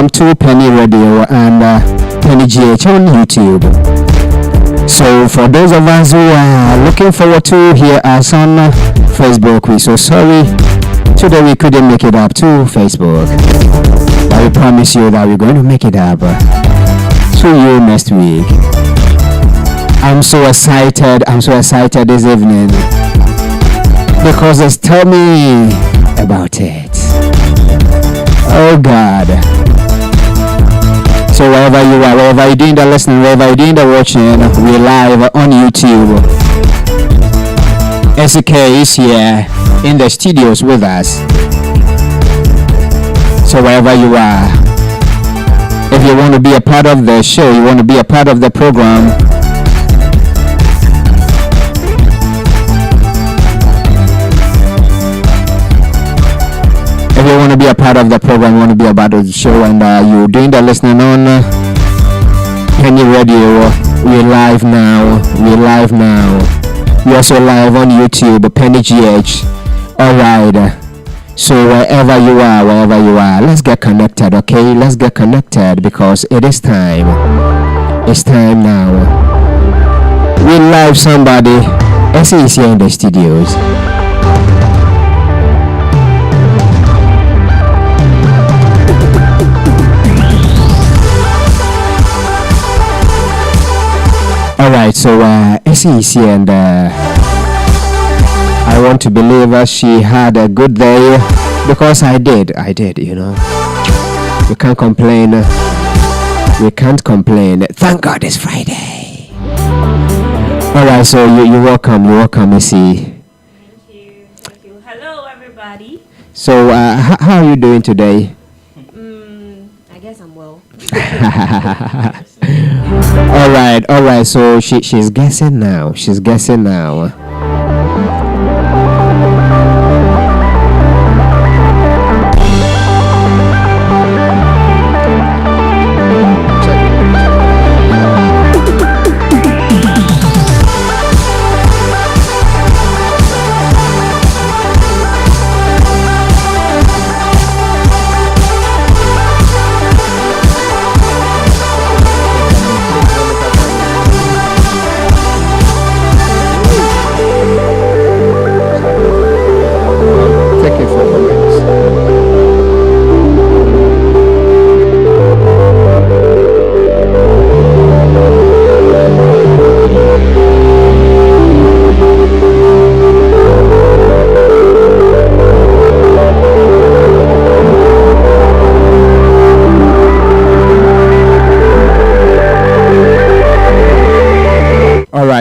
welcome to Peny Radio and Peny GH on YouTube. So for those of us who are looking forward to hear us on Facebook, we're so sorry. Today we couldn't make it up to Facebook. But we promise you that we're going to make it up to you next week. I'm so excited this evening because it's tell me about it. Oh God. So wherever you are, wherever you're doing the listening, wherever you're doing the watching, we're live on YouTube. Esi K is here in the studios with us. So wherever you are, if you want to be a part of the show, you want to be a part of the program, if you want to be a part of the program, you want to be a part of the show, and you're doing the listening on Peny Radio, we're live now. We're also live on YouTube, Peny GH. Alright. So wherever you are, let's get connected, okay? Let's get connected because it is time. It's time now. We live somebody. Esi is here in the studios. Alright, so Esi is here and I want to believe she had a good day because I did, you know. We can't complain. Thank God it's Friday. Alright, so you're welcome, Esi. Thank you. Hello, everybody. So how are you doing today? I guess I'm well. Alright, so she's guessing now.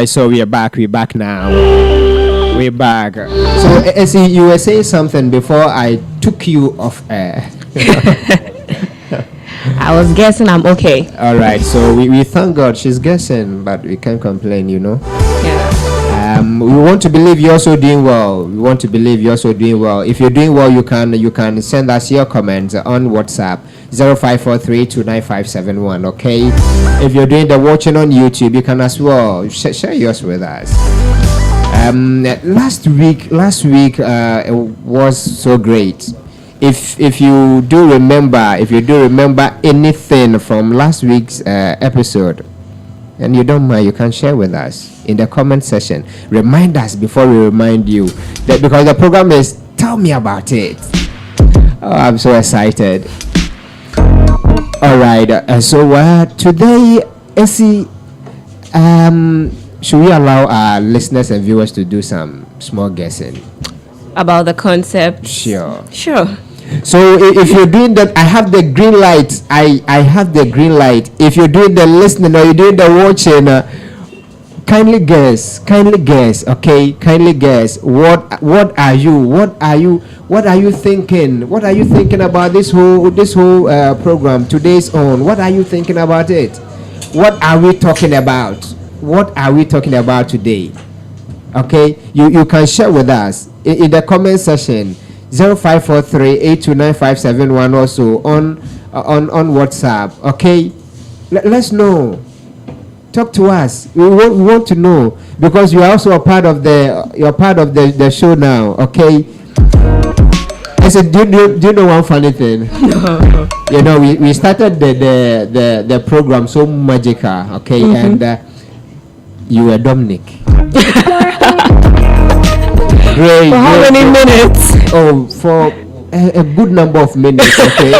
So we're back now. We're back. So Esi, you were saying something before I took you off air. I was guessing I'm okay. Alright, so we thank God she's guessing, but we can't complain, you know. Yeah. We want to believe you're also doing well. If you're doing well, you can send us your comments on WhatsApp 0543295571. Okay. If you're doing the watching on YouTube, you can as well share yours with us. Last week it was so great. If you do remember anything from last week's episode, and you don't mind, you can share with us in the comment section. Remind us before we remind you, that because the program is tell me about it. Oh, I'm so excited. Alright, so today, Esi, should we allow our listeners and viewers to do some small guessing about the concept? Sure. So if you're doing that, I have the green light. I have the green light. If you're doing the listening or you're doing the watching, kindly guess. Okay, kindly guess. What are you thinking? What are you thinking about this whole program today's on? What are you thinking about it? What are we talking about? What are we talking about today? Okay, you can share with us in the comment section. 0543-829-571 also on WhatsApp. Okay, let's know. Talk to us. We want to know because you are also a part of the show now. Okay. said, do you know one funny thing? No. You know, we started the program so magical, okay, and you were Dominic. Great. For how many minutes? Oh, for a good number of minutes, okay.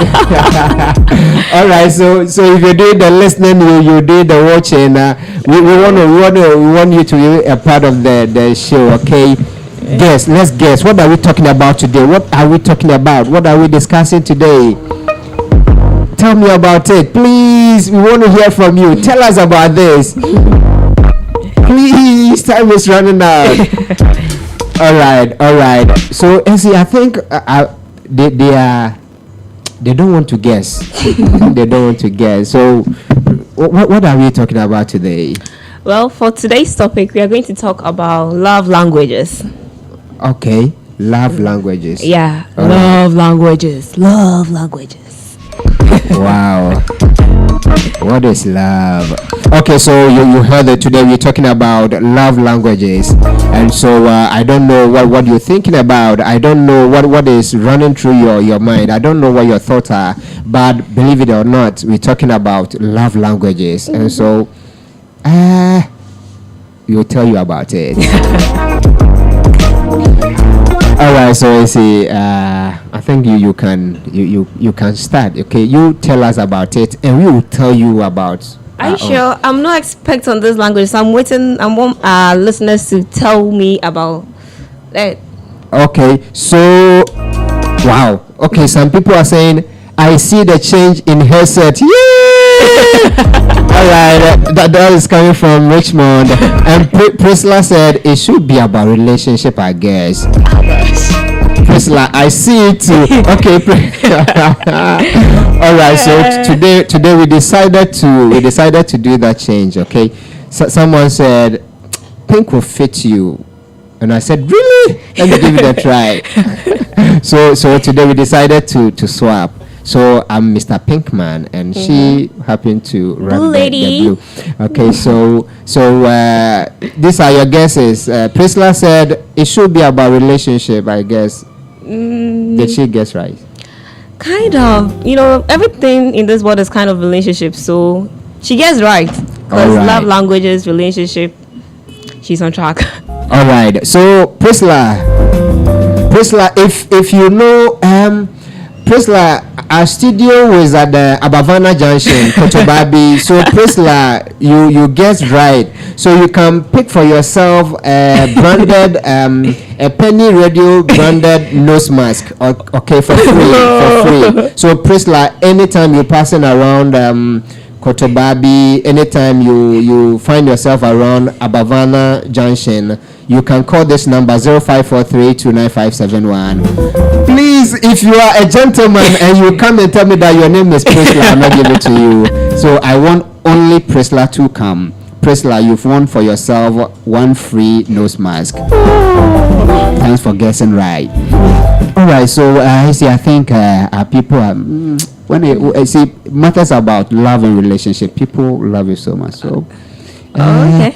All right, so if you do the listening, you do the watching. We want you to be a part of the show, okay. Let's guess. What are we talking about today? What are we talking about? What are we discussing today? Tell me about it, please. We want to hear from you. Tell us about this, please. Time is running out. All right. So, Esi, I think they don't want to guess. They don't want to guess. So, what are we talking about today? Well, for today's topic, we are going to talk about love languages. Okay, love languages. Yeah, All languages. Love languages. Wow. What is love? Okay, so you heard that today we're talking about love languages, and so I don't know what you're thinking about. I don't know what is running through your mind. I don't know what your thoughts are, but believe it or not, we're talking about love languages, and so we'll tell you about it. All right, so Esi, I think you can start. Okay, you tell us about it, and we will tell you about. Are you sure? I'm not expert on this language, so I'm waiting. I want our listeners to tell me about that. Okay, so wow. Okay, some people are saying I see the change in headset. Yay! All right, that is coming from Richmond, and Priscilla said it should be about relationship, I guess. Priscilla, I see it too. Okay. All right. So today we decided to do that change. Okay. So someone said pink will fit you, and I said really? Let me give it a try. So today we decided to swap. So I'm Mr. Pinkman, and she happened to run the blue. Okay, so these are your guesses. Priscilla said it should be about relationship, I guess. Did she guess right? Kind of. You know, everything in this world is kind of relationship, so she gets right. Because love languages, relationship, she's on track. All right. So Priscilla, if you know, Priscilla, our studio was at the Abavana Junction, Kotobabi. So Priscilla, you guessed right. So you can pick for yourself a branded, a Peny Radio branded nose mask, okay, for free. So Priscilla, anytime you're passing around Kotobabi, anytime you find yourself around Abavana Junction, you can call this number 0543-29571. Please, if you are a gentleman and you come and tell me that your name is Priscilla, I'm not giving it to you. So I want only Priscilla to come. Priscilla, you've won for yourself one free nose mask. Thanks for guessing right. All right, so I think our people are when they see matters about love and relationship, people love you so much. So Okay.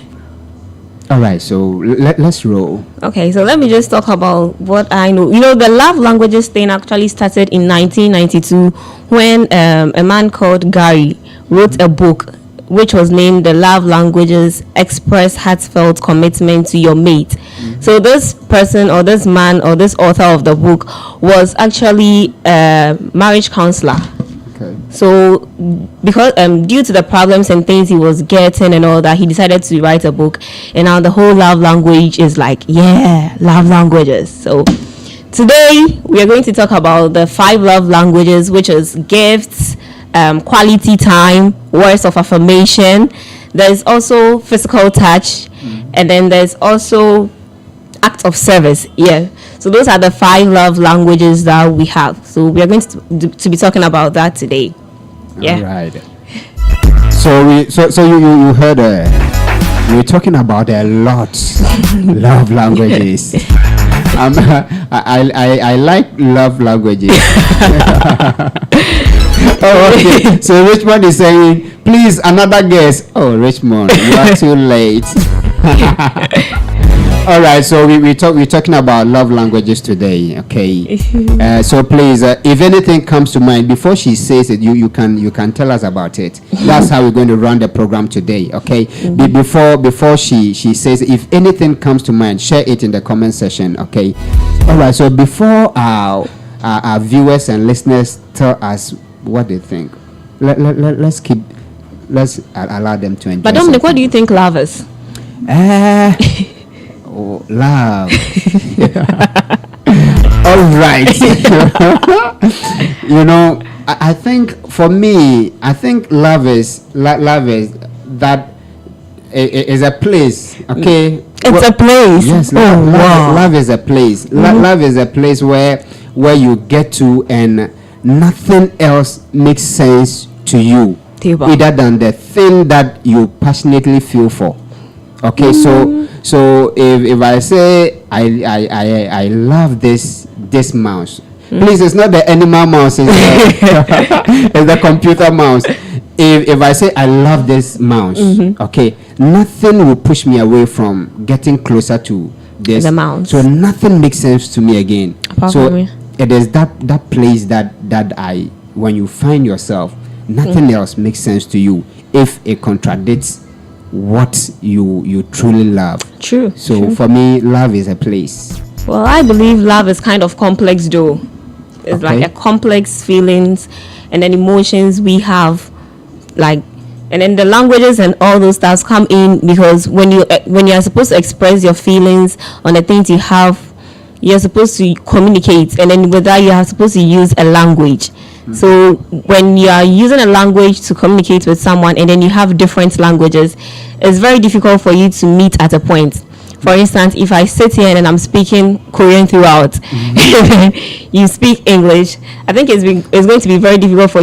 All right, so let's roll. Okay, so let me just talk about what I know. You know, the love languages thing actually started in 1992 when a man called Gary wrote a book which was named The Love Languages Express Heartfelt Commitment to Your Mate. So this person or this man or this author of the book was actually a marriage counselor. Okay. So because due to the problems and things he was getting and all that, he decided to write a book, and now the whole love language is like, yeah, love languages. So today we are going to talk about the 5 love languages, which is gifts, quality time, words of affirmation. There's also physical touch, and then there's also act of service. Yeah, so those are the 5 love languages that we have. So we are going to be talking about that today. Yeah. All right. So you heard we're talking about a lot love languages. I like love languages. Oh, okay. So Richmond is saying, please, another guess. Oh, Richmond, you are too late. All right, so we're talking about love languages today. Okay, so please, if anything comes to mind before she says it, you can tell us about it. That's how we're going to run the program today. Okay, before she says, if anything comes to mind, share it in the comment section. Okay, all right. So before our viewers and listeners tell us what they think, let's allow them to enjoy. But Dominic, what do you think love is? Oh, love. All right. I think for me, love is that is a place. Okay, it's a place. Yes, love is a place. Love is a place where you get to and nothing else makes sense to you other than the thing that you passionately feel for. Okay, so if I say I love this mouse, please, it's not the animal mouse, it's the computer mouse. If I say I love this mouse, okay, nothing will push me away from getting closer to this the mouse. So nothing makes sense to me again. It is that place that I, when you find yourself, nothing else makes sense to you if it contradicts what you truly love. True. So for me, love is a place. Well, I believe love is kind of complex though. It's like a complex feelings and then emotions we have, like, and then the languages and all those stuff come in because when you are supposed to express your feelings on the things you have, you're supposed to communicate, and then with that you are supposed to use a language. So when you are using a language to communicate with someone and then you have different languages, it's very difficult for you to meet at a point. For instance, if I sit here and I'm speaking Korean throughout, you speak English, I think it's going to be very difficult for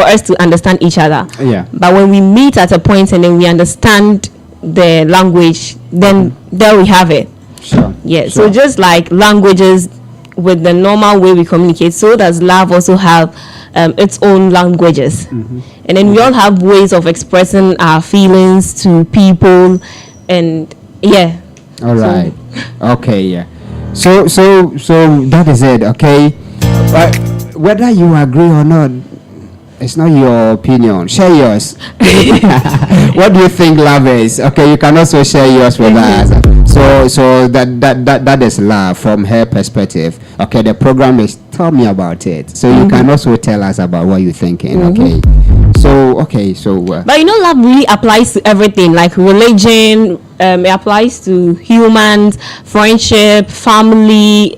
us to understand each other. Yeah. But when we meet at a point and then we understand the language, then there we have it. Sure. Yeah. Sure. So just like languages with the normal way we communicate, so does love also have its own languages. And then we all have ways of expressing our feelings to people, and yeah. All right. Okay. Yeah. So that is it. Okay. But whether you agree or not, it's not your opinion. Share yours. What do you think love is? Okay, you can also share yours with us. So that is love from her perspective. Okay, the program is tell me about it. So you can also tell us about what you're thinking. Okay. So but love really applies to everything, like religion. It applies to humans, friendship, family,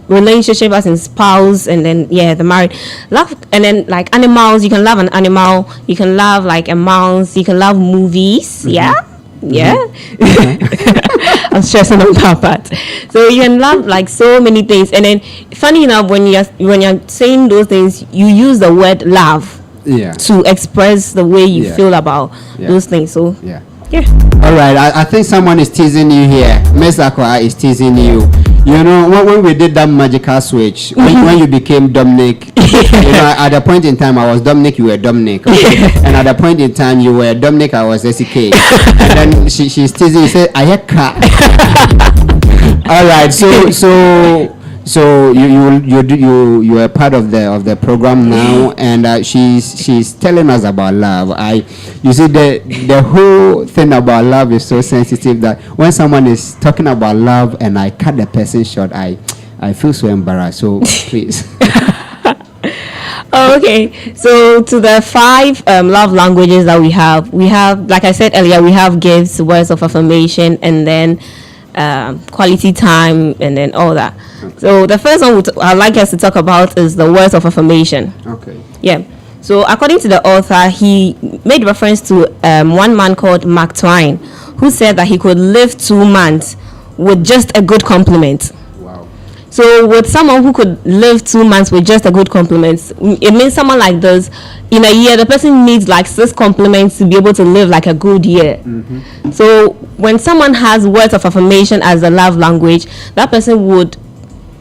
relationship as in spouse, and then the married love. And then like animals, you can love an animal, you can love like a mouse, you can love movies. I'm stressing on that part. So you can love like so many things, and then funny enough, when you're saying those things, you use the word love to express the way you feel about those things. So all right, I think someone is teasing you here. Miss Aqua is teasing you. When we did that magical switch, when you became Dominic, at a point in time I was Dominic, you were Dominic, and at a point in time you were Dominic, I was Esi K, and then she's teasing you, say Ayeka. All right, so you are part of the program now, and she's telling us about love. You see the whole thing about love is so sensitive that when someone is talking about love and I cut the person short, I feel so embarrassed. So please. Okay, so to the 5 love languages that we have, like I said earlier, we have gifts, words of affirmation, and then quality time, and then all that. So the first one I'd like us to talk about is the words of affirmation. Okay. Yeah. So according to the author, he made reference to one man called Mark Twain, who said that he could live 2 months with just a good compliment. Wow. So with someone who could live 2 months with just a good compliment, it means someone like this, in a year, the person needs like 6 compliments to be able to live like a good year. So when someone has words of affirmation as a love language, that person would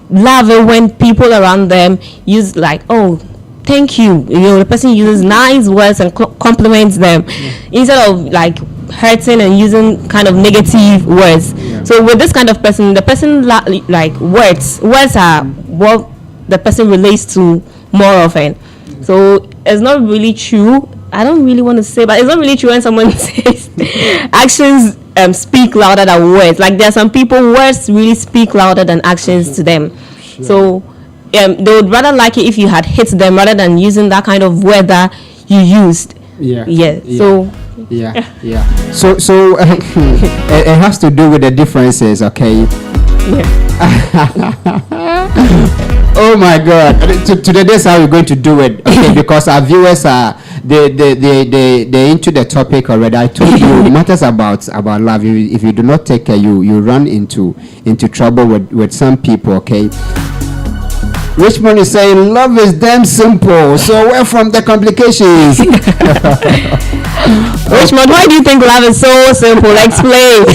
love it when people around them use like, oh, thank you. The person uses nice words and compliments them instead of like hurting and using kind of negative words. So with this kind of person, the person like words are what the person relates to more often. So it's not really true. I don't really want to say, but it's not really true when someone says actions speak louder than words. Like there are some people, words really speak louder than actions to them. Sure. So they would rather like it if you had hit them rather than using that kind of word that you used. Yeah. So yeah. So it has to do with the differences, okay? Yeah. Oh my God! Today, this is how we're going to do it, okay? Because our viewers are they into the topic already. I told you matters about love. If you do not take care, you run into trouble with some people, okay? Richmond is saying love is damn simple. So where from the complications? Richmond, why do you think love is so simple? Explain.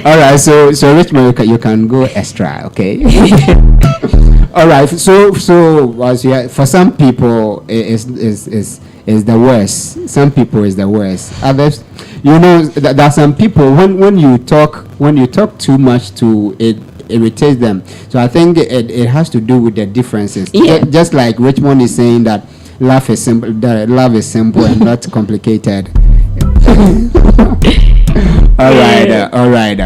All right, so Richmond, you can go extra, okay? All right, so for some people is the worst. Some people is the worst. Others, there are some people when you talk too much to it irritates them. So I think it has to do with the differences. Yeah. Just like Richmond is saying that love is simple. That love is simple and not complicated. All right.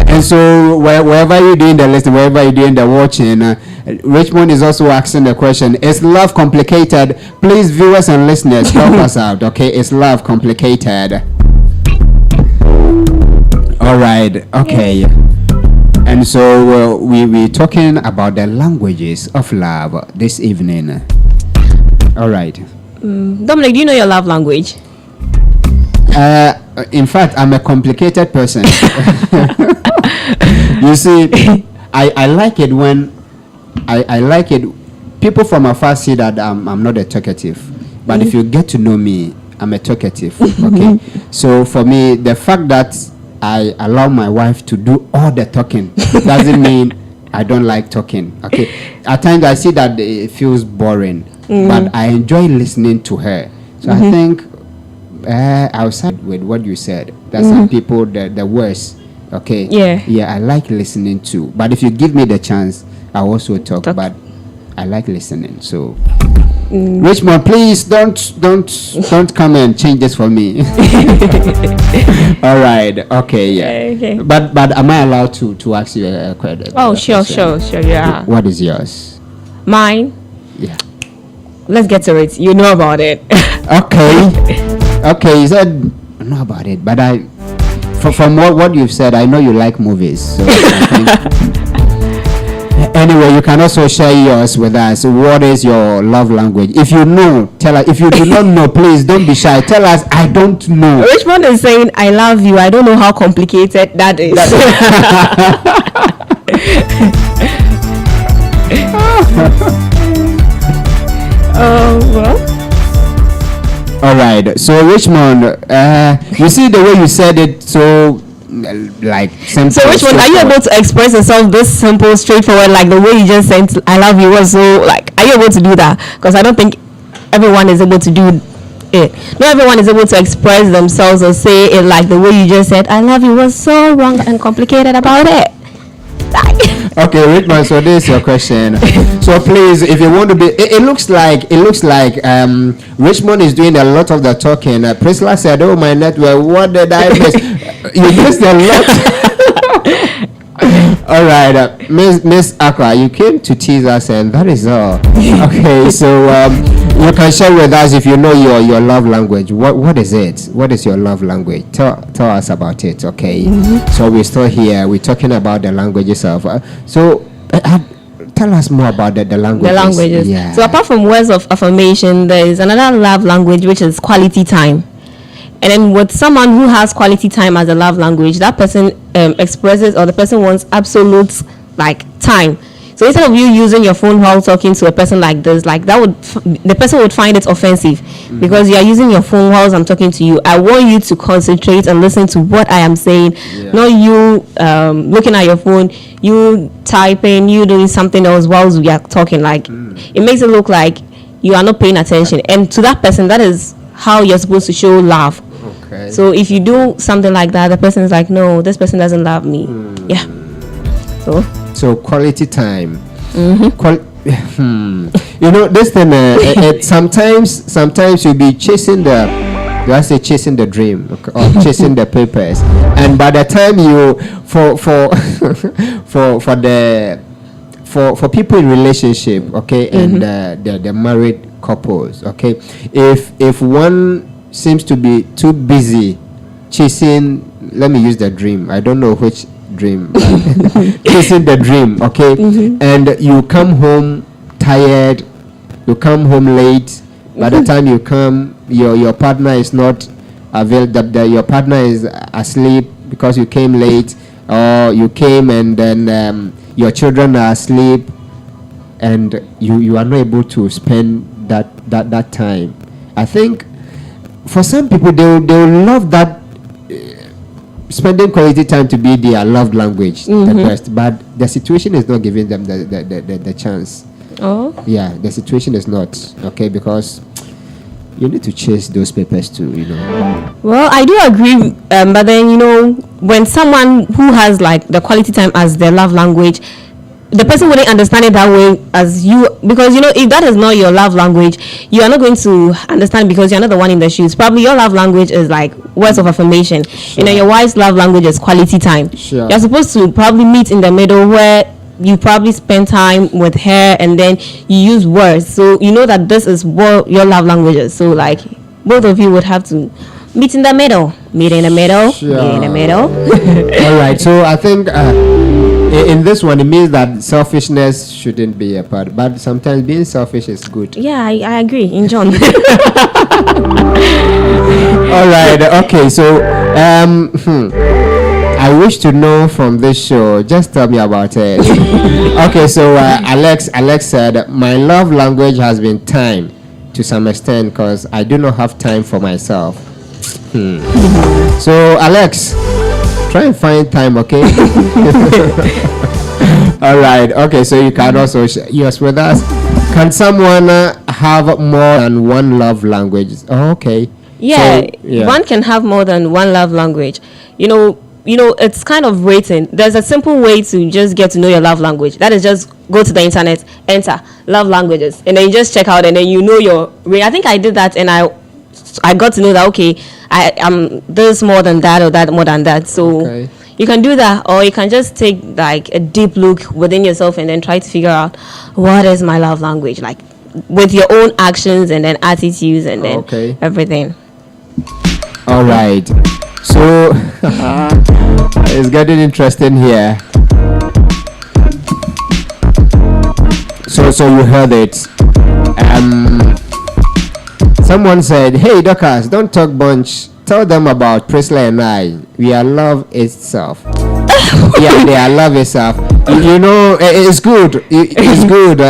And so wherever you're doing the listening, wherever you're doing the watching, Richmond is also asking the question: is love complicated? Please, viewers and listeners, help us out. Okay, is love complicated? All right. Okay. And so we're talking about the languages of love this evening. All right. Dominic, do you know your love language? In fact, I'm a complicated person. You see, I like it when I like it. People from afar see that I'm not a talkative, but if you get to know me, I'm a talkative. Okay, so for me, the fact that I allow my wife to do all the talking doesn't mean I don't like talking. Okay, at times I see that it feels boring, but I enjoy listening to her. So I think I'll side with what you said. That some people the worst. Okay. Yeah, I like listening too. But if you give me the chance, I'll also talk. But I like listening. So Richmond, please don't come and change this for me. All right. Okay. Yeah. Okay. But am I allowed to ask you a question? Oh, sure. Yeah. What is yours? Mine. Yeah. Let's get to it. You know about it. Okay. You said know about it, but from what you've said, I know you like movies. So I think anyway, you can also share yours with us. What is your love language? If you know, tell us. If you do not know, please don't be shy. Tell us, I don't know. Richmond is saying, I love you. I don't know how complicated that is. Well. All right. So Richmond, you see the way you said it, so like simple. So Richmond, are you able to express yourself this simple, straightforward, like the way you just said I love you was so like, are you able to do that? Because I don't think everyone is able to do it. Not everyone is able to express themselves or say it like the way you just said I love you was so wrong and complicated about it. Okay, Richmond, so this is your question. So please, if you want to be, it looks like Richmond is doing a lot of the talking. Priscilla said, oh my network, what did I miss? You missed a lot. All right, Miss Aqua, you came to tease us, and that is all. Okay, so you can share with us if you know your love language. What is it? What is your love language? Tell us about it. Okay. So we're still here. We're talking about the languages of. Tell us more about the languages. The languages. Yeah. So apart from words of affirmation, there is another love language which is quality time. And then with someone who has quality time as a love language, that person expresses, or the person wants absolute like time. So instead of you using your phone while talking to a person like this, like the person would find it offensive because you are using your phone while I'm talking to you. I want you to concentrate and listen to what I am saying, not you looking at your phone, you typing, you doing something else while we are talking. Like it makes it look like you are not paying attention. And to that person, that is how you're supposed to show love. Okay. So if you do something like that, the person's like, no, this person doesn't love me. Yeah. So quality time. Mm-hmm. You know, this thing. Sometimes you'll be chasing chasing the dream, or chasing the papers, and by the time you for people in relationship, okay, and the married couples, okay, if one seems to be too busy chasing, let me use the dream, I don't know which dream, chasing the dream, okay, and you come home tired, you come home late, by the time you come, your partner is not available, your partner is asleep because you came late, or you came and then your children are asleep, and you are not able to spend that time. I think for some people they will love that spending quality time to be their love language, the best, but the situation is not giving them the chance. Yeah, the situation is not okay, because you need to chase those papers too, you know. Well, I do agree, but then, you know, when someone who has like the quality time as their love language, the person wouldn't understand it that way as you, because, you know, if that is not your love language, you are not going to understand, because you're not the one in the shoes. Probably your love language is like words of affirmation. Sure. You know, your wife's love language is quality time. Sure. You're supposed to probably meet in the middle, where you probably spend time with her, and then you use words, so you know that this is what your love language is. So like both of you would have to meet in the middle. Sure. Meet in the middle. All right, so I think in this one it means that selfishness shouldn't be a part, but sometimes being selfish is good. Yeah, I agree in John. All right, okay, so I wish to know from this show. Just tell me about it. Okay, so Alex said, my love language has been time to some extent, because I do not have time for myself. So Alex, try and find time, okay? All right. Okay, so you can also yes with us. Can someone have more than one love language? Oh, okay. Yeah, so, one can have more than one love language. You know, it's kind of rating. There's a simple way to just get to know your love language. That is just go to the internet, enter love languages, and then you just check out, and then you know your rate. I think I did that, and I got to know that, okay, I am this more than that, or that more than that. So you can do that, or you can just take like a deep look within yourself and then try to figure out what is my love language, like with your own actions and then attitudes and then everything. All right. So it's getting interesting here. So you heard it. Someone said, "Hey, Doctors, don't talk bunch. Tell them about Priscilla and I. We are love itself." Yeah, they are love itself. You know, it's good. It's good.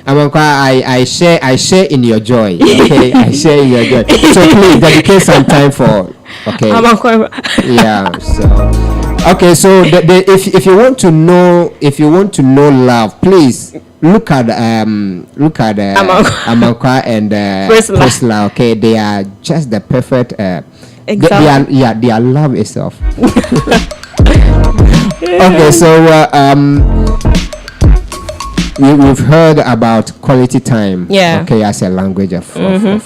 I share in your joy. Okay, I share in your joy. So please dedicate some time for. Okay. Yeah. So. Okay. So if you want to know love, please look at Amankwa and Priscilla. Okay, they are just the perfect. Exactly. They are love itself. Okay. So we've heard about quality time. Yeah. Okay, as a language of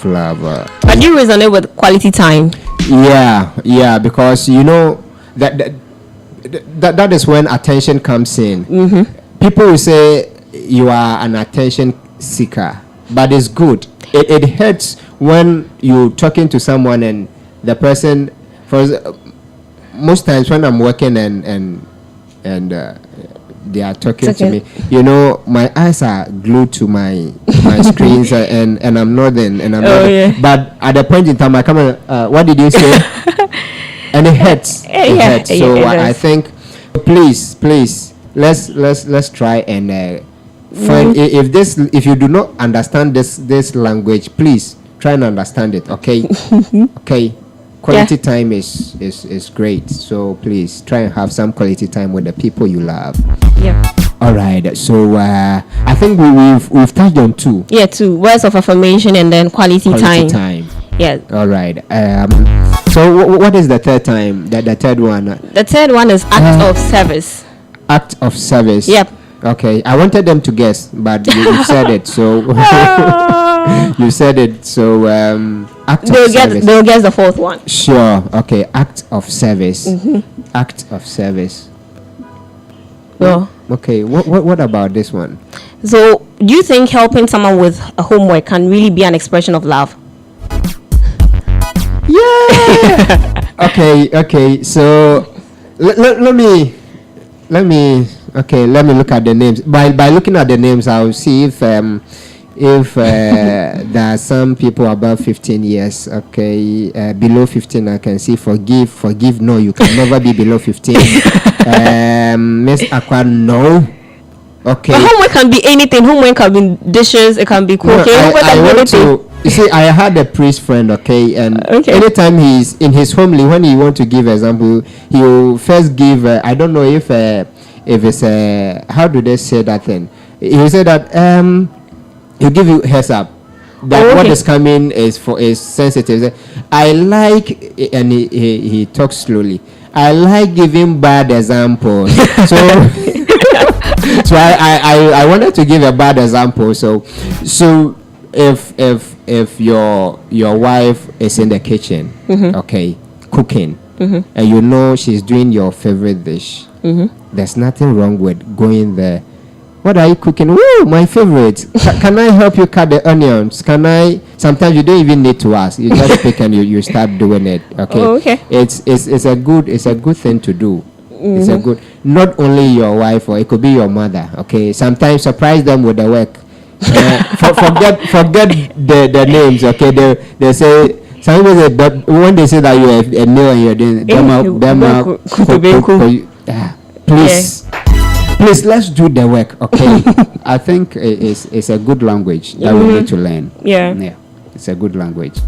love. But you resonate with quality time? Yeah, because you know that is when attention comes in. People will say you are an attention seeker, but it's good. It hurts when you're talking to someone and the person, most times when I'm working and they are talking to me, you know, my eyes are glued to my screens and I'm nodding and I'm nodding. Yeah. But at the point in time I come what did you say? And it hurts. It hurts. So I think please let's try and find if you do not understand this language, please try and understand it. Okay. Okay. Quality time is great, so please try and have some quality time with the people you love. Yeah. All right. So I think we've touched on two. Yeah, two words of affirmation and then quality time. Time. Yeah. All right. So what is the third time? The third one? The third one is act of service. Act of service. Yep. Okay, I wanted them to guess, but you said it. So you said it. So act of service. They'll guess the fourth one. Sure. Okay. Act of service. Act of service. Well. Okay. What about this one? So, do you think helping someone with a homework can really be an expression of love? Yeah. Okay. So let me look at the names. By looking at the names, I'll see if there are some people above 15 years. Okay, below 15, I can see forgive. No, you can never be below 15. Miss Aqua, no. Okay. But homework can be anything. Homework can be dishes. It can be cooking. You see, I had a priest friend, okay, and anytime he's in his homily, when he want to give example, he will first give. I don't know if it's how do they say that thing? He will say that he'll give you heads up that what is coming is sensitive. I like, and he talks slowly. I like giving bad examples. So I wanted to give a bad example. So if your wife is in the kitchen, okay, cooking, and you know she's doing your favorite dish, there's nothing wrong with going there. What are you cooking? Woo, my favorite. Can I help you cut the onions? Can I? Sometimes you don't even need to ask. You just pick and you start doing it. Okay. Oh, okay. It's a good thing to do. It's a good. Not only your wife, or it could be your mother. Okay. Sometimes surprise them with the work. Forget the names. Okay. They say. Some people say, but when they say that you have a nail and you're doing please. Yeah. Please, let's do the work, okay? I think it's a good language that we need to learn. Yeah. It's a good language.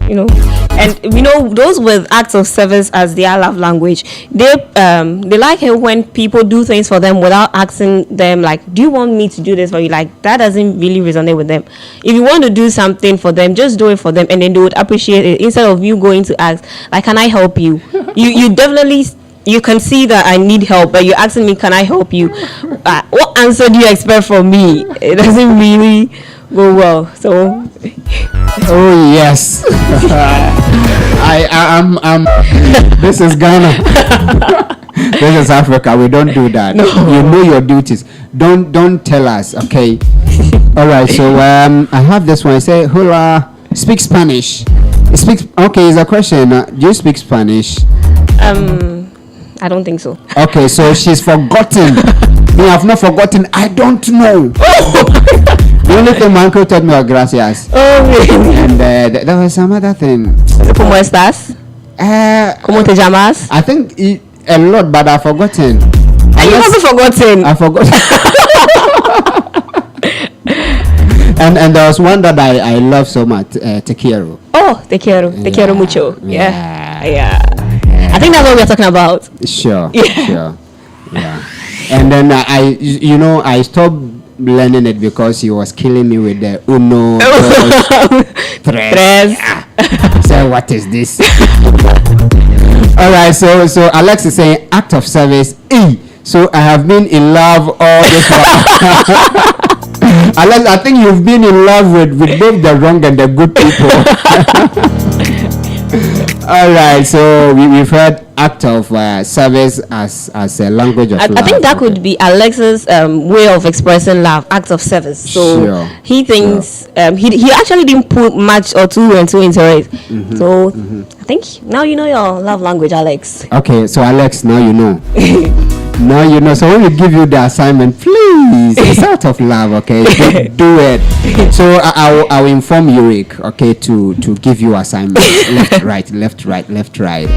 You know, and we know those with acts of service as their love language. They like it when people do things for them without asking them, like, do you want me to do this for you? Like, that doesn't really resonate with them. If you want to do something for them, just do it for them, and then they would appreciate it instead of you going to ask, like, can I help you? You definitely. You can see that I need help, but you're asking me, can I help you? What answer do you expect from me? It doesn't really go well. So, oh yes, I'm. This is Ghana. This is Africa. We don't do that. No. You know your duties. Don't tell us. Okay. All right. So I have this one. I say, hola. Speak Spanish. Okay. It's a question. Do you speak Spanish? I don't think so. Okay, so she's forgotten. Me, I've not forgotten. I don't know. The only thing my uncle taught me was gracias. Oh, really? And there was some other thing. ¿Cómo estás? ¿Cómo te llamas? I think a lot, but I've forgotten. And you haven't forgotten? I forgot. and there was one that I love so much. Te quiero. Oh, te quiero. Te quiero mucho. Yeah. I think that's what we're talking about. Sure. Yeah. And then I stopped learning it because he was killing me with the uno, dos, tres. So what is this? All right. So Alex is saying act of service. So I have been in love all this while. Alex, I think you've been in love with both the wrong and the good people. All right, so we've heard act of service as a language of love. I think that could be Alex's way of expressing love, act of service. So he thinks he actually didn't put much or two and two into it. So I think now you know your love language, Alex. Okay, so Alex, now you know. Now you know. So when we give you the assignment, please, it's out of love, okay? Do it. So I'll inform Yurik, okay, to give you assignments. left, right.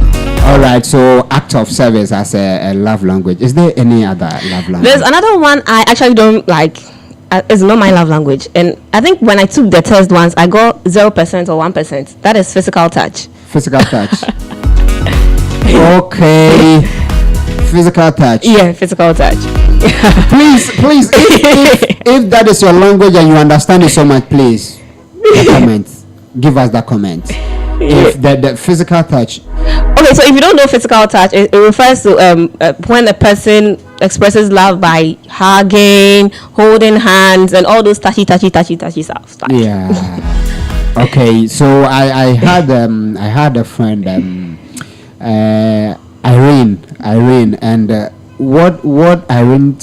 All right. So act of service as a love language. Is there any other love language? There's another one I actually don't like. It's not my love language, and I think when I took the test once, I got 0% or 1%. That is physical touch. Physical touch. Okay. Physical touch. Yeah, physical touch. Please, if that is your language and you understand it so much, please, the comment. Give us that comment. if the physical touch. Okay, so if you don't know physical touch, it refers to when a person expresses love by hugging, holding hands, and all those touchy stuff. Yeah. Okay, so I had a friend, Irene, and what Irene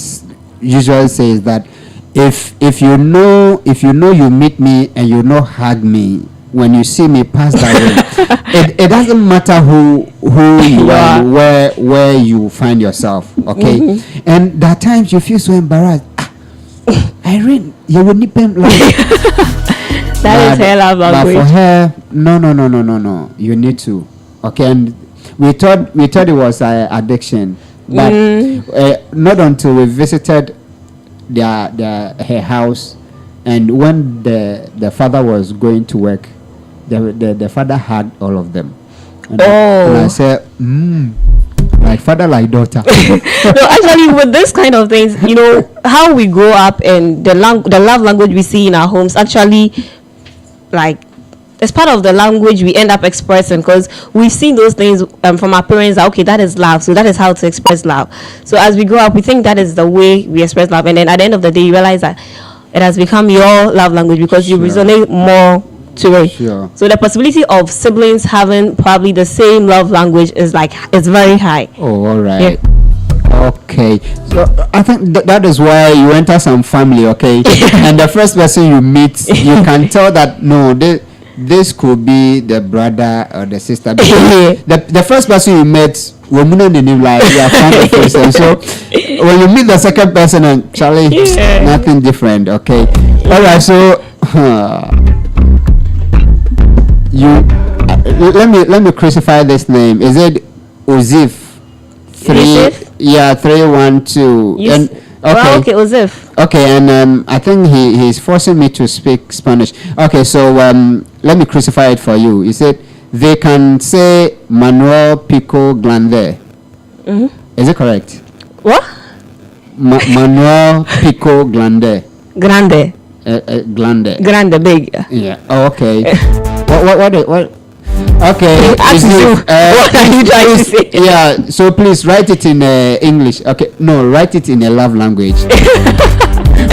usually says that if you know you meet me and you hug me when you see me pass that way, it doesn't matter who you are, where you find yourself, okay? Mm-hmm. And that times you feel so embarrassed. Irene, you would nip him like that is her love language. But for her, no, you need to, okay? And we thought it was addiction, but not until we visited her house, and when the father was going to work, the father hugged all of them. And I said, like father, like daughter. No, actually, with this kind of things, how we grow up and the love language we see in our homes, actually, like, it's part of the language we end up expressing, because we've seen those things from our parents. That, okay, that is love, so that is how to express love. So as we grow up, we think that is the way we express love, and then at the end of the day, you realize that it has become your love language because you resonate more to it. Sure. So the possibility of siblings having probably the same love language is very high. Oh, all right. Yeah. Okay, so I think that is why you enter some family, okay? And the first person you meet, you can tell that no, this could be the brother or the sister. The first person you met, woman in him, like you are found the person. So when you meet the second person, and Charlie, nothing different, okay? All right, so let me crucify this name. Is it Uzif? 312. And okay. Well, okay, Uzif. Okay, and I think he's forcing me to speak Spanish. Okay, so let me crucify it for you. He said they can say Manuel Pico Grande. Mm-hmm. Is it correct? What? Manuel Pico Grande. Grande. Grande, big. Yeah. Oh, okay. What? Okay. What are you trying to say? Yeah. So please write it in English. Okay. No, write it in a love language.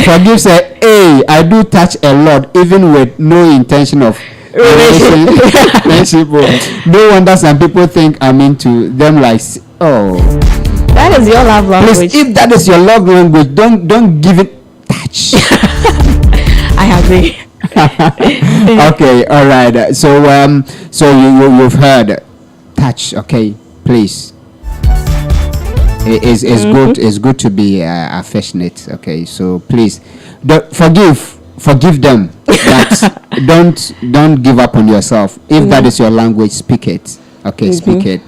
Forgive say, hey, I do touch a lot, even with no intention of relationship. No wonder some people think I'm into them. Like, oh, that is your love language. Please, if that is your love language, don't give it touch. I agree. Okay, all right. So you've heard touch. Okay, please. It's good to be affectionate. Okay, so please forgive them. That don't give up on yourself. If that is your language, speak it. Okay, speak it.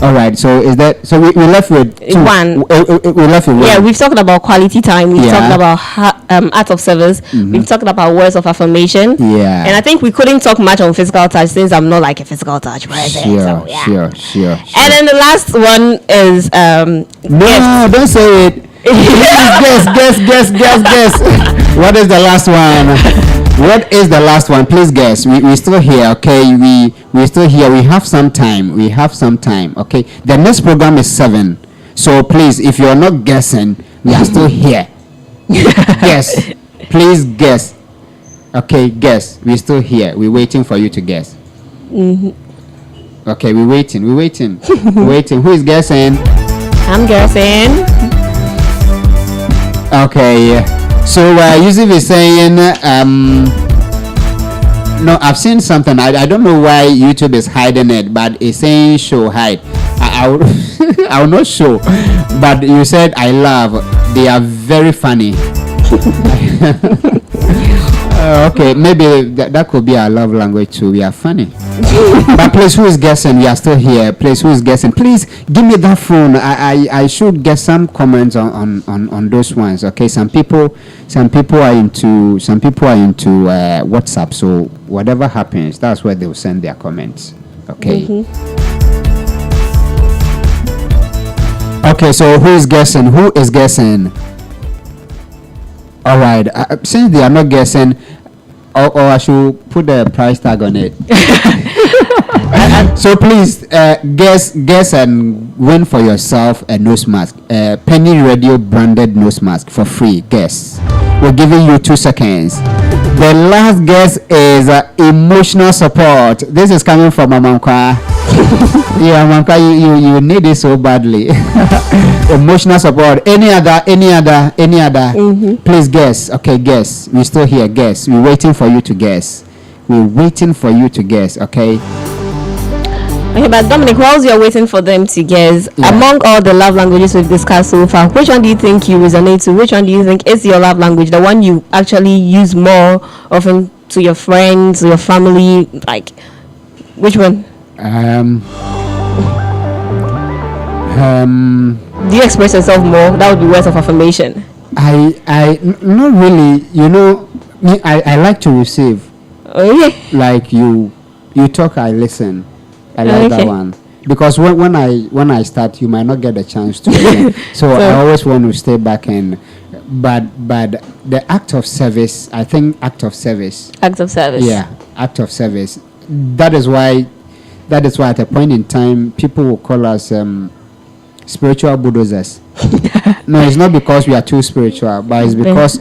All right. So is that so? We left with one. We left with one. Yeah, we've talked about quality time. We've talked about acts of service. We've talked about words of affirmation. Yeah. And I think we couldn't talk much on physical touch since I'm not like a physical touch person. Sure. And then the last one is no, don't say it. Guess. What is the last one? What is the last one? Please guess. We still here, okay? We still here. We have some time. Okay. The next program is 7. So please, if you're not guessing, we are still here. Guess. Please guess. Okay, guess. We're still here. We're waiting for you to guess. Okay, we're waiting. Who is guessing? I'm guessing. Okay. So Yusuf is saying no, I've seen something. I don't know why YouTube is hiding it, but it's saying show hide. I will not show, but you said I love. They are very funny. Okay, maybe that could be our love language too. We are funny. But please, who is guessing? We are still here. Please, who is guessing? Please give me that phone. I should get some comments on those ones. Okay, some people are into WhatsApp. So whatever happens, that's where they will send their comments. Okay. Okay, so who is guessing? All right. Since they are not guessing, or I should put the price tag on it. So please, guess and win for yourself a nose mask. Peny Radio branded nose mask for free. Guess. We're giving you 2 seconds. The last guess is emotional support. This is coming from Amankwa. Yeah, Amankwa, you need it so badly. Emotional support. Any other? Mm-hmm. Please guess. Okay, guess. We're still here. Guess. We're waiting for you to guess. Okay. Okay, but Dominic, whilst you're waiting for them to guess, among all the love languages we've discussed so far, which one do you think you resonate to? Which one do you think is your love language? The one you actually use more often to your friends, to your family? Like, which one? Do you express yourself more? That would be words of affirmation. Not really. You know, me, I like to receive. Oh, yeah. Like you talk, I listen. I like that one because when I start, you might not get a chance to. So I always want to stay back and, but the act of service. I think act of service. Yeah, act of service. That is why at a point in time people will call us spiritual bulldozers. No, it's not because we are too spiritual, but it's because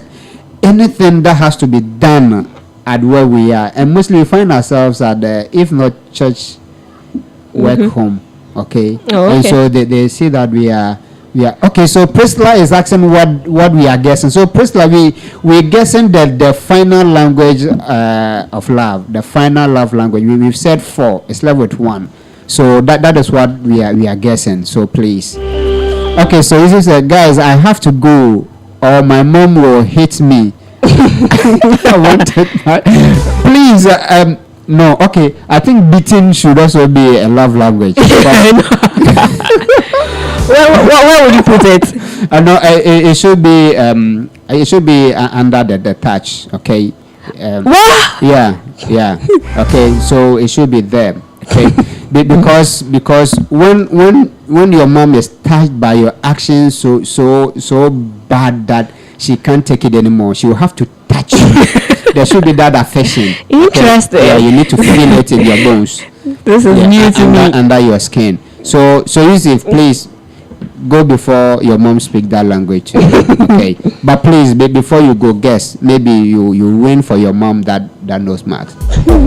anything that has to be done at where we are, and mostly we find ourselves at the, if not church, work home. Okay. And so they see that we are okay. So Priscilla is asking what we are guessing. So Priscilla, we're guessing that the final language of love, the final love language. We've said 4. It's left with 1. So that is what we are guessing. So please. Okay. So this is guys. I have to go, or my mom will hit me. I want it. Please. No, okay. I think beating should also be a love language. Where would you put it? No, it should be under the touch. Okay. What? Yeah. Okay, so it should be there. Okay, because when your mom is touched by your actions so bad that she can't take it anymore, she will have to touch you. There should be that affection. Interesting. Okay? Yeah, you need to feel it in your bones. This is new to me. Under your skin. So Yusuf, please go before your mom speak that language. Okay. But please, before you go guess, maybe you win for your mom that nose mask.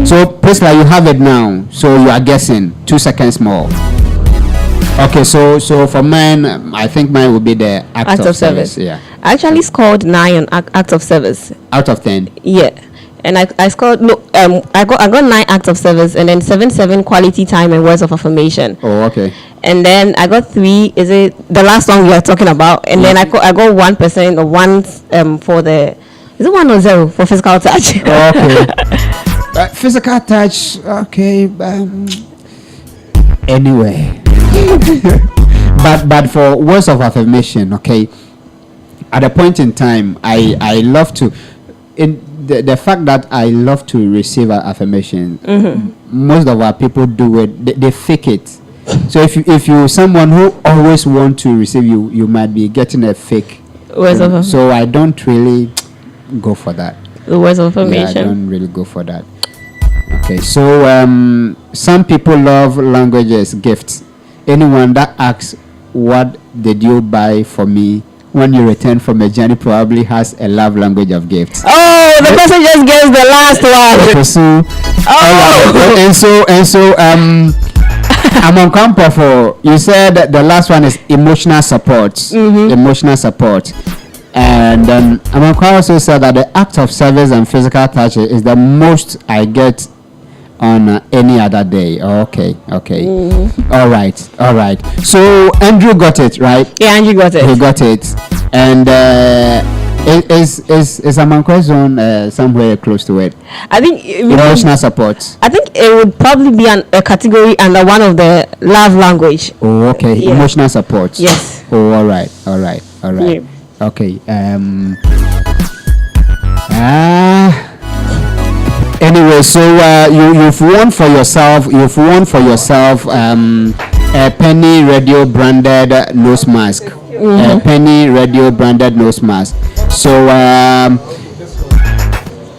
So Priscilla, you have it now. So you are guessing. 2 seconds more. Okay, so for mine, I think mine will be the act of service. Yeah. I actually scored 9 on act of service. Out of 10. Yeah. And I scored I got 9 acts of service, and then 7 quality time and words of affirmation. Oh, okay. And then I got 3. Is it the last one we are talking about? And then I got 1% or 1 for the. Is it 1 or 0 for physical touch? Oh, okay. Physical touch. Okay. Anyway. but for words of affirmation, okay. At a point in time, I love to. In the fact that I love to receive affirmation, most of our people do it. They fake it. So if you someone who always want to receive you might be getting a fake. So I don't really go for that. The words of affirmation. Yeah, I don't really go for that. Okay, so some people love languages, gifts. Anyone that asks, "What did you buy for me when you return from a journey?" probably has a love language of gifts. Oh, the person just gets the last one. And so I'm on campo for you said that the last one is emotional support. Emotional support. And then Amanka also said that the act of service and physical touch is the most I get on any other day. Okay. All right. So Andrew got it, right? Yeah, Andrew got it. He got it. And is Amanka's zone somewhere close to it? I think emotional support. I think it would probably be a category under one of the love language. Oh, okay. Yeah. Emotional support. Yes. Oh, all right. Yeah. Okay. Anyway, so you've won for yourself. A Peny Radio branded nose mask. Peny Radio branded nose mask. So,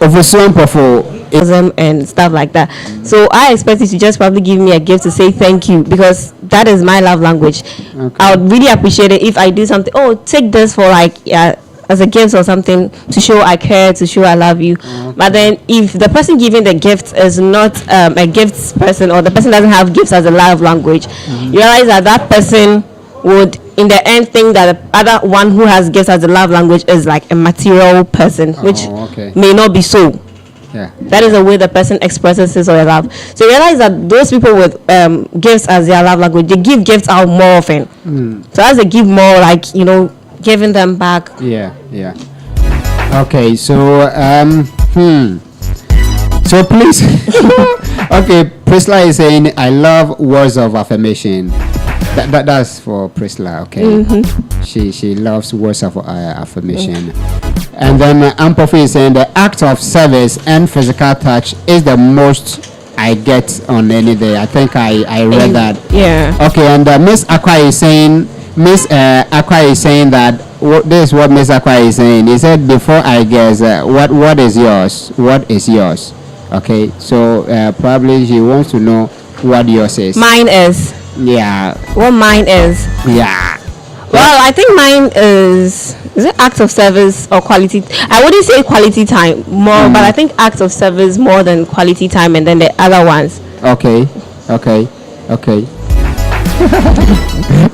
Officer Mpofo, and stuff like that. So I expect you to just probably give me a gift to say thank you, because that is my love language. Okay. I would really appreciate it if I do something. Oh, take this for like as a gift or something, to show I care, to show I love you. Okay. But then if the person giving the gift is not a gifts person, or the person doesn't have gifts as a love language, you realize that person would in the end think that the other one who has gifts as a love language is like a material person, which may not be so. Yeah. That is the way the person expresses his or her love. So you realize that those people with gifts as their love language, they give gifts out more often. So as they give more, like, giving them back. Yeah. Okay, so so please. Okay, Priscilla is saying, I love words of affirmation. That's for Priscilla. Okay. She loves words of affirmation. And then Ampofi is saying, the act of service and physical touch is the most I get on any day. I think I read that. Yeah. Okay, and Miss Aqua is saying, that this is what Miss Aqua is saying. He said, before I guess, what is yours? What is yours? Okay, so probably she wants to know what yours is. Mine is. Yeah. What mine is? Yeah. Well, I think mine is it act of service or quality? I wouldn't say quality time more, but I think act of service more than quality time, and then the other ones. Okay.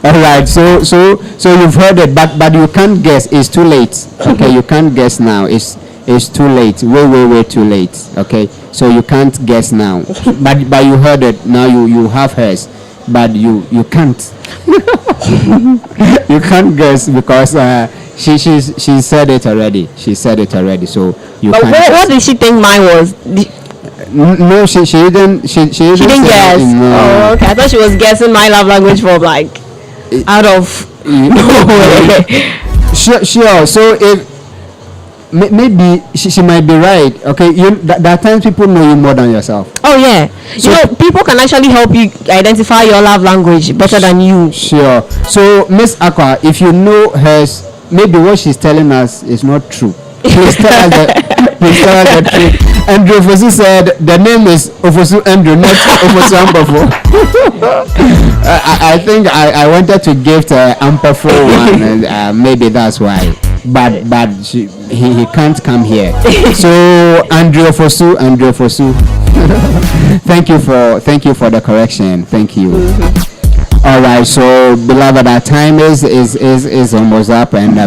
All right. So you've heard it, but you can't guess. It's too late. Okay, you can't guess now. It's too late. Way too late. Okay, so you can't guess now. but you heard it. Now you have hers, but you can't. You can't guess because she said it already. So you. But can't what did she think mine was? No, she didn't. She didn't guess. No. Oh, okay. I thought she was guessing my love language from like out of nowhere. Sure. So if maybe she might be right. Okay, there are times people know you more than yourself. Oh yeah. So, people can actually help you identify your love language better than you. Sure. So Miss Aqua, if you know hers, maybe what she's telling us is not true. Please tell us the truth. Andrew Ofosu said the name is Ofosu Andrew, not Ofosu Ampafo. I think I wanted to give Ampafo one, and maybe that's why. But he can't come here. So Andrew Ofosu. Thank you for the correction. Thank you. All right, so beloved, our time is almost up, and we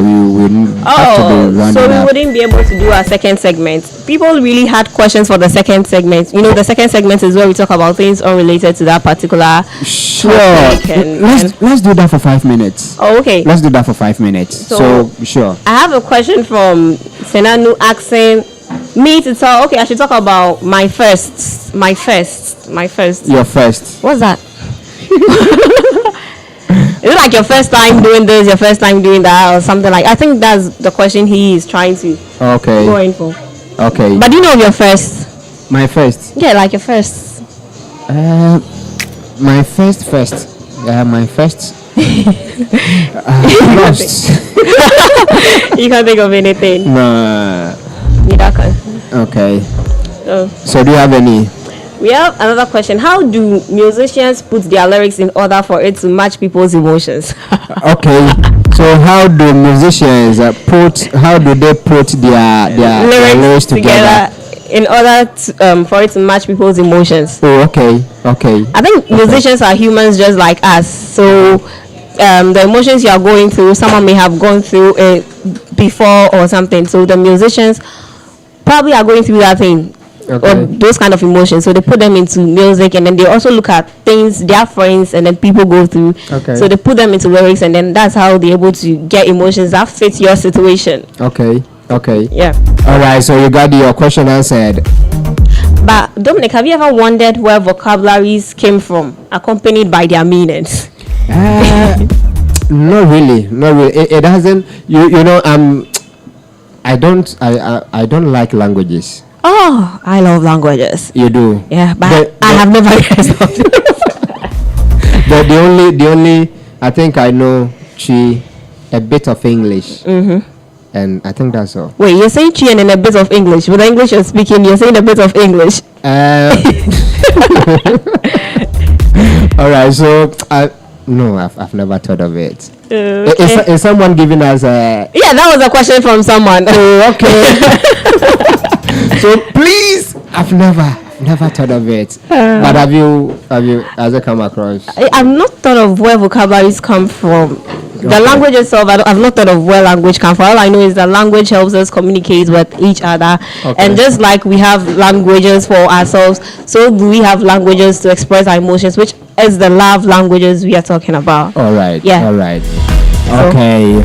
have to be running so we up. wouldn't be able to do our second segment. People really had questions for the second segment. The second segment is where we talk about things unrelated to that particular topic. Let's do that for 5 minutes. Oh, okay. Let's do that for 5 minutes. So sure. I have a question from Senanu asking me to talk. Okay, I should talk about my first. Your first. What's that? Is it like your first time doing this, your first time doing that, or something like? I think that's the question he is trying to go in for. Okay. But do you know of your first? My first. Yeah, like your first. My first. My first. Lost. You can't think of anything. No. Neither can. Okay. So do you have any? We have another question. How do musicians put their lyrics in order for it to match people's emotions? Okay. So how do musicians put their lyrics together in order to, for it to match people's emotions? Oh, okay. I think musicians are humans just like us. So the emotions you are going through, someone may have gone through it before or something. So the musicians probably are going through that thing. Okay. Or those kind of emotions, so they put them into music, and then they also look at things their friends and then people go through. Okay. So they put them into lyrics, and then that's how they're able to get emotions that fit your situation. Okay. Yeah. All right. So you got your question answered. But Dominic, have you ever wondered where vocabularies came from, accompanied by their meanings? Not really. It hasn't. I don't like languages. Oh, I love languages. You do? Yeah, but I have never guessed. But the only I think I know a bit of English. Mm-hmm. and I think that's all. Wait, you're saying Chi and then a bit of English. With the English you're speaking, you're saying a bit of English. All right, so no, I've never thought of it. Okay. Is someone giving us a? Yeah, that was a question from someone. Oh, okay. So please, I've never thought of it. But has it come across? I've not thought of where vocabularies come from. The language itself, I've not thought of where language comes from. All I know is that language helps us communicate with each other. Okay. And just like we have languages for ourselves, so we have languages to express our emotions, which is the love languages we are talking about. All right. Yeah. All right. Okay.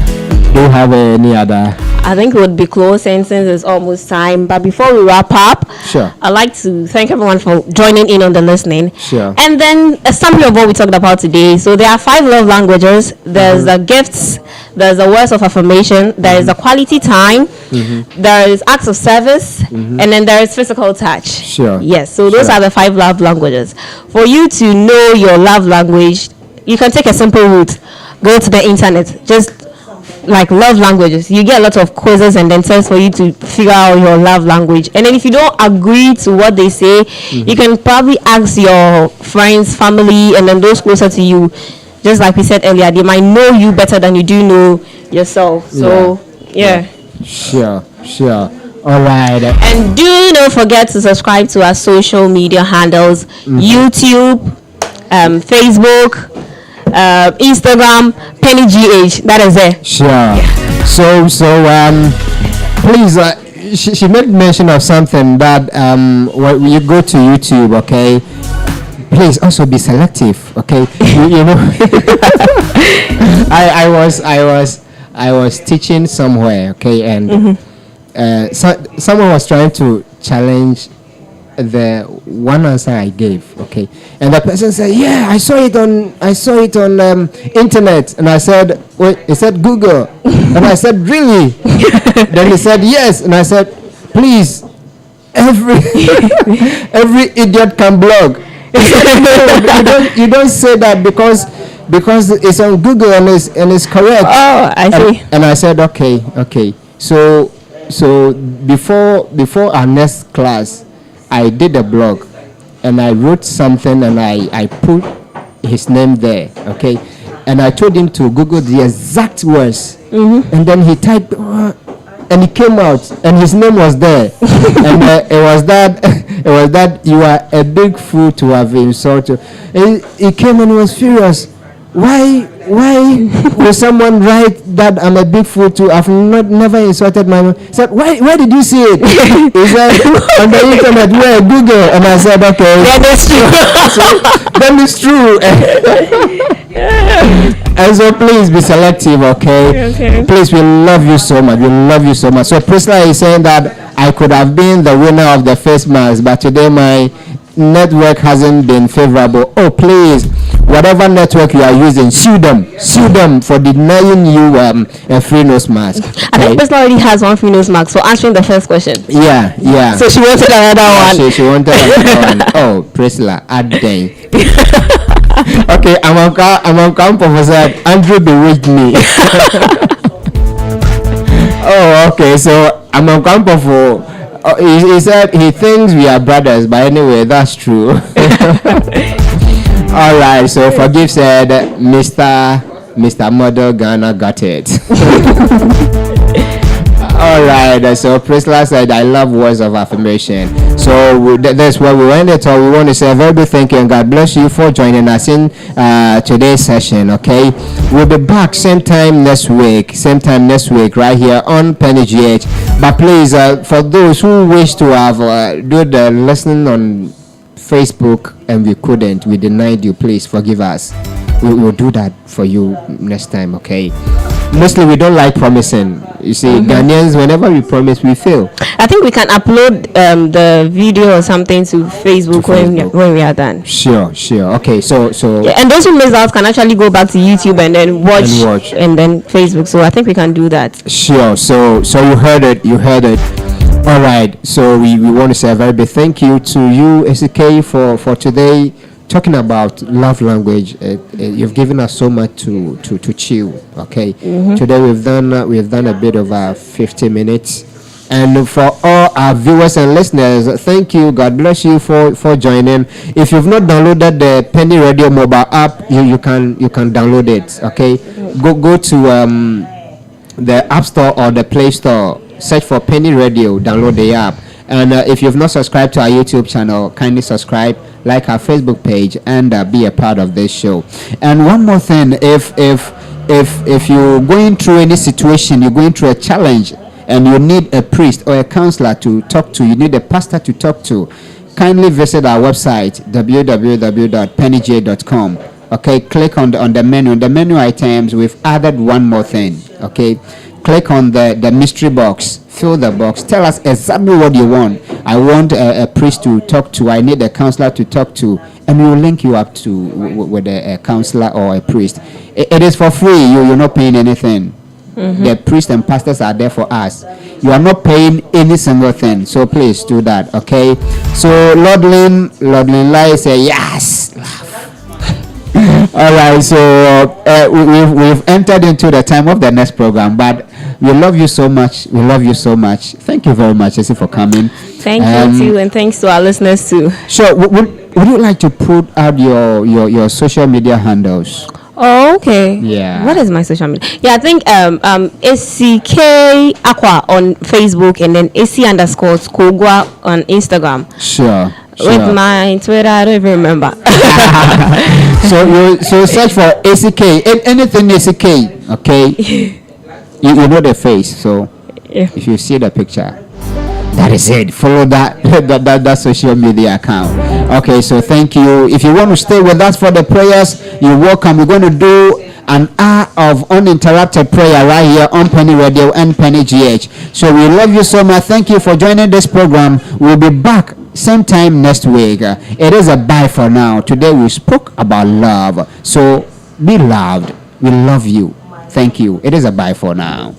Do you have any other? I think it would be closing since it's almost time. But before we wrap up, sure, I'd like to thank everyone for joining in on the listening. Sure. And then a summary of what we talked about today. So there are 5 love languages. There's the gifts, there's the words of affirmation, there is the quality time, there is acts of service, and then there is physical touch. Sure. Yes. So those are the 5 love languages. For you to know your love language, you can take a simple route. Go to the internet. Just like love languages, you get a lot of quizzes and then tests for you to figure out your love language. And then if you don't agree to what they say, you can probably ask your friends, family, and then those closer to you. Just like we said earlier, they might know you better than you do know yourself. So yeah. Sure. All right. And do not forget to subscribe to our social media handles: YouTube, Facebook, Instagram, Peny GH. That is it. Sure. So please, she made mention of something that when you go to YouTube, okay, please also be selective, okay. you know, I was teaching somewhere, okay, and someone was trying to challenge the one answer I gave, okay, and the person said, "Yeah, I saw it on internet," and I said, "Wait," he said, "Google," and I said, "Really?" Then he said, "Yes," and I said, "Please, every idiot can blog." Said, "No, you don't say that because it's on Google and it's correct." Oh, I see. And I said, okay. So before our next class, I did a blog and I wrote something and I put his name there, okay, and I told him to Google the exact words, and then he typed and it came out and his name was there, and it was that you are a big fool to have insulted. He came and he was furious. Why will someone write that I'm a big fool to? I've never insulted my mom. He said, where did you see it? He said, on the internet, where? Google. And I said, okay. Yeah, that's true. So, then it's true. And so please be selective, okay? Please, we love you so much. So Priscilla is saying that I could have been the winner of the face mask, but today my network hasn't been favorable. Oh, please, whatever network you are using, sue them for denying you a free nose mask. Okay? I think Priscilla already has one free nose mask for answering the first question. Yeah. So she wanted another one. She wanted another one. Oh, Priscilla, add them. Okay, I'm on camp, Professor Andrew bewitched me. Oh, okay, so I'm on camp for. He said he thinks we are brothers, but anyway, that's true. All right, so Forgive said, Mr. Model Ghana got it. All right, so Priscilla said, I love words of affirmation. So that's where we ended. So we want to say a very big thank you and God bless you for joining us in today's session, okay? We'll be back same time next week right here on Peny GH. But please, for those who wish to have do the listening on Facebook and we denied you, please forgive us. We will do that for you next time, okay? Mostly we don't like promising. You see, Ghanaians, whenever we promise, we fail. I think we can upload the video or something to Facebook, when we are done. Sure. Okay, so yeah, and those who missed out can actually go back to YouTube and then watch and then Facebook. So I think we can do that. Sure. So you heard it. All right. So we want to say a very big thank you to you, Esi K, for today. talking about love language, you've given us so much to chew. Okay, today we've done a bit of 50 minutes. And for all our viewers and listeners, thank you. God bless you for joining. If you've not downloaded the Peny Radio mobile app, you can download it. Okay, go to the App Store or the Play Store. Search for Peny Radio. Download the app. And if you've not subscribed to our YouTube channel, kindly subscribe, like our Facebook page, and be a part of this show. And one more thing: if you're going through any situation, you're going through a challenge, and you need a priest or a counselor to talk to, you need a pastor to talk to, kindly visit our website www.penyj.com. Okay, click on the menu. The menu items, we've added one more thing. Okay, click on the mystery box, fill the box, tell us exactly what you want. I want a priest to talk to, I need a counselor to talk to, and we will link you up to with a counselor or a priest. It is for free. You're not paying anything. The priests and pastors are there for us. You are not paying any single thing, so please do that. Okay, so Lord Lynn Lai say yes. All right, so we've entered into the time of the next program, but we love you so much. Thank you very much, Esi, for coming. Thank you too, and thanks to our listeners too. Sure. Would you like to put out your social media handles? Oh, okay. Yeah. What is my social media? Yeah, I think Esi K Aqua on Facebook, and then Esi_Kogwa on Instagram. Sure. With my Twitter, I don't even remember. So search for Esi K. Anything Esi K. Okay. You know the face, so if you see the picture, that is it. Follow that social media account. Okay, so thank you. If you want to stay with us for the prayers, you're welcome. We're going to do an hour of uninterrupted prayer right here on Peny Radio and Peny GH. So we love you so much. Thank you for joining this program. We'll be back same time next week. It is a bye for now. Today we spoke about love. So be loved. We love you. Thank you. It is a bye for now.